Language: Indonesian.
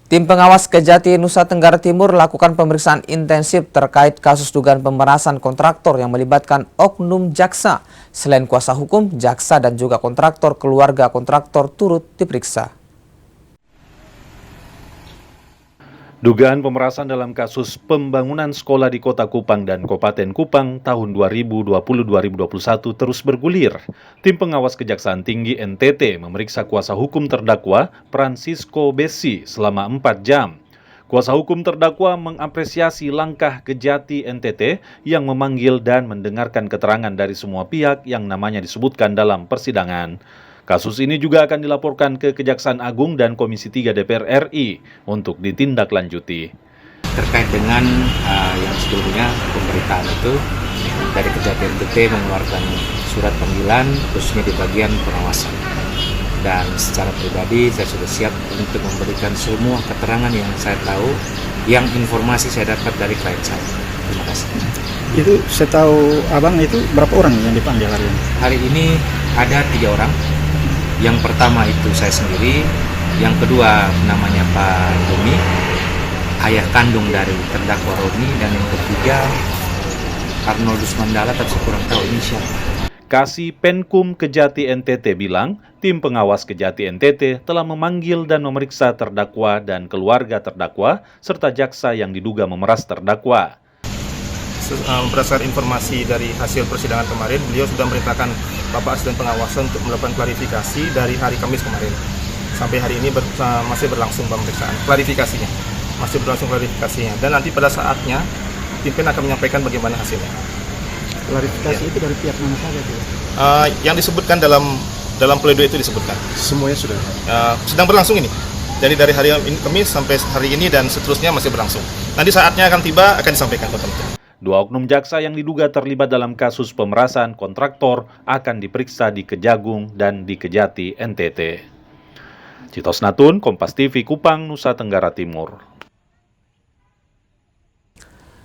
Tim pengawas Kejati Nusa Tenggara Timur lakukan pemeriksaan intensif terkait kasus dugaan pemerasan kontraktor yang melibatkan oknum jaksa. Selain kuasa hukum, jaksa dan juga kontraktor, keluarga kontraktor turut diperiksa. Dugaan pemerasan dalam kasus pembangunan sekolah di Kota Kupang dan Kabupaten Kupang tahun 2020-2021 terus bergulir. Tim pengawas Kejaksaan Tinggi NTT memeriksa kuasa hukum terdakwa Francisco Besi selama 4 jam. Kuasa hukum terdakwa mengapresiasi langkah Kejati NTT yang memanggil dan mendengarkan keterangan dari semua pihak yang namanya disebutkan dalam persidangan. Kasus ini juga akan dilaporkan ke Kejaksaan Agung dan Komisi 3 DPR RI untuk ditindaklanjuti. Terkait dengan yang sebelumnya pemberitaan itu, dari Kejati NTT mengeluarkan surat panggilan khususnya di bagian pengawasan. Dan secara pribadi saya sudah siap untuk memberikan semua keterangan yang saya tahu, yang informasi saya dapat dari klien saya. Terima kasih. Itu saya tahu abang itu berapa orang yang dipanggil hari ini? Hari ini ada 3 orang. Yang pertama itu saya sendiri, yang kedua namanya Pak Bumi, ayah kandung dari terdakwa Roni, dan yang ketiga Arnoldus Mandala, tapi saya kurang tahu ini siapa. Kasih Penkum Kejati NTT bilang, tim pengawas Kejati NTT telah memanggil dan memeriksa terdakwa dan keluarga terdakwa, serta jaksa yang diduga memeras terdakwa. Berdasarkan informasi dari hasil persidangan kemarin, beliau sudah memerintahkan Bapak Asisten Pengawasan untuk melakukan klarifikasi dari hari Kamis kemarin. Sampai hari ini masih berlangsung pemeriksaan. Klarifikasinya, masih berlangsung klarifikasinya. Dan nanti pada saatnya, pimpinan akan menyampaikan bagaimana hasilnya. Klarifikasi itu dari pihak mana saja? Yang disebutkan dalam pledoi itu disebutkan. Semuanya sudah? Sedang berlangsung ini. Jadi dari hari Kamis sampai hari ini dan seterusnya masih berlangsung. Nanti saatnya akan tiba, akan disampaikan ke teman-teman. 2 oknum jaksa yang diduga terlibat dalam kasus pemerasan kontraktor akan diperiksa di Kejagung dan di Kejati NTT. Citos Natun, Kompas TV, Kupang, Nusa Tenggara Timur.